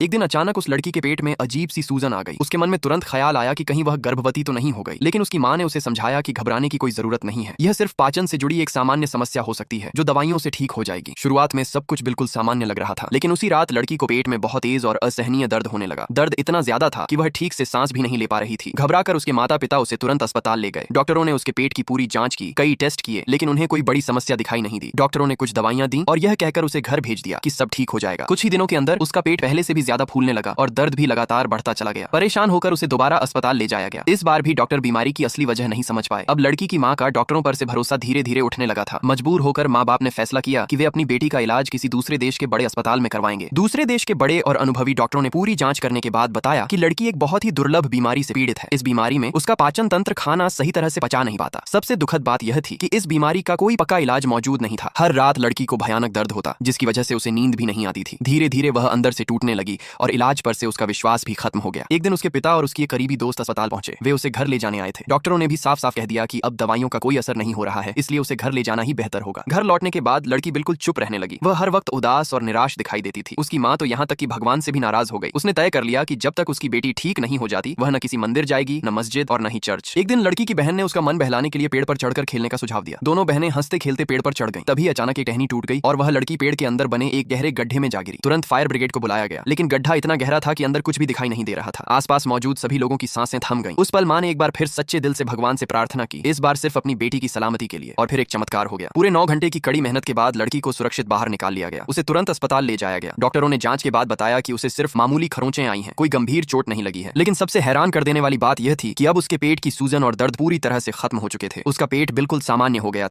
एक दिन अचानक उस लड़की के पेट में अजीब सी सूजन आ गई। उसके मन में तुरंत ख्याल आया कि कहीं वह गर्भवती तो नहीं हो गई, लेकिन उसकी माँ ने उसे समझाया कि घबराने की कोई जरूरत नहीं है, यह सिर्फ पाचन से जुड़ी एक सामान्य समस्या हो सकती है जो दवाइयों से ठीक हो जाएगी। शुरुआत में सब कुछ बिल्कुल सामान्य लग रहा था, लेकिन उसी रात लड़की को पेट में बहुत तेज और असहनीय दर्द होने लगा। दर्द इतना ज्यादा था कि वह ठीक से सांस भी नहीं ले पा रही थी। घबराकर उसके माता पिता उसे तुरंत अस्पताल ले गए। डॉक्टरों ने उसके पेट की पूरी जांच की, कई टेस्ट किए, लेकिन उन्हें कोई बड़ी समस्या दिखाई नहीं दी। डॉक्टरों ने कुछ दवाइयां दी और यह कहकर उसे घर भेज दिया कि सब ठीक हो जाएगा। कुछ ही दिनों के अंदर उसका पेट पहले से भी ज्यादा फूलने लगा और दर्द भी लगातार बढ़ता चला गया। परेशान होकर उसे दोबारा अस्पताल ले जाया गया। इस बार भी डॉक्टर बीमारी की असली वजह नहीं समझ पाए। अब लड़की की माँ का डॉक्टरों पर से भरोसा धीरे धीरे उठने लगा था। मजबूर होकर माँ बाप ने फैसला किया कि वे अपनी बेटी का इलाज किसी दूसरे देश के बड़े अस्पताल में करवाएंगे। दूसरे देश के बड़े और अनुभवी डॉक्टरों ने पूरी जांच करने के बाद बताया कि लड़की एक बहुत ही दुर्लभ बीमारी से पीड़ित है। इस बीमारी में उसका पाचन तंत्र खाना सही तरह से पचा नहीं पाता। सबसे दुखद बात यह थी कि इस बीमारी का कोई पक्का इलाज मौजूद नहीं था। हर रात लड़की को भयानक दर्द होता, जिसकी वजह से उसे नींद भी नहीं आती थी। धीरे धीरे वह अंदर से टूटने लगी और इलाज पर से उसका विश्वास भी खत्म हो गया। एक दिन उसके पिता और उसके करीबी दोस्त अस्पताल पहुंचे। वे उसे घर ले जाने आए थे। डॉक्टरों ने भी साफ साफ कह दिया कि अब दवाइयों का कोई असर नहीं हो रहा है, इसलिए उसे घर ले जाना ही बेहतर होगा। घर लौटने के बाद लड़की बिल्कुल चुप रहने लगी। वह हर वक्त उदास और निराश दिखाई देती थी। उसकी माँ तो यहाँ तक कि भगवान से भी नाराज हो गई। उसने तय कर लिया कि जब तक उसकी बेटी ठीक नहीं हो जाती, वह न किसी मंदिर जाएगी, न मस्जिद और न ही चर्च। एक दिन लड़की की बहन ने उसका मन बहलाने के लिए पेड़ पर चढ़कर खेलने का सुझाव दिया। दोनों बहनें हंसते खेलते पेड़ पर चढ़ गईं। तभी अचानक एक टहनी टूट गई और वह लड़की पेड़ के अंदर बने एक गहरे गड्ढे में जा गिरी। तुरंत फायर ब्रिगेड को बुलाया गया, लेकिन गड्ढा इतना गहरा था कि अंदर कुछ भी दिखाई नहीं दे रहा था। आसपास मौजूद सभी लोगों की सांसें थम गईं। उस पल माँ ने एक बार फिर सच्चे दिल से भगवान से प्रार्थना की, इस बार सिर्फ अपनी बेटी की सलामती के लिए। और फिर एक चमत्कार हो गया। पूरे 9 घंटे की कड़ी मेहनत के बाद लड़की को सुरक्षित बाहर निकाल लिया गया। उसे तुरंत अस्पताल ले जाया गया। डॉक्टरों ने जांच के बाद बताया कि उसे सिर्फ मामूली खरोंचें आई हैं, कोई गंभीर चोट नहीं लगी है। लेकिन सबसे हैरान कर देने वाली बात यह थी कि अब उसके पेट की सूजन और दर्द पूरी तरह से खत्म हो चुके थे। उसका पेट बिल्कुल सामान्य हो गया।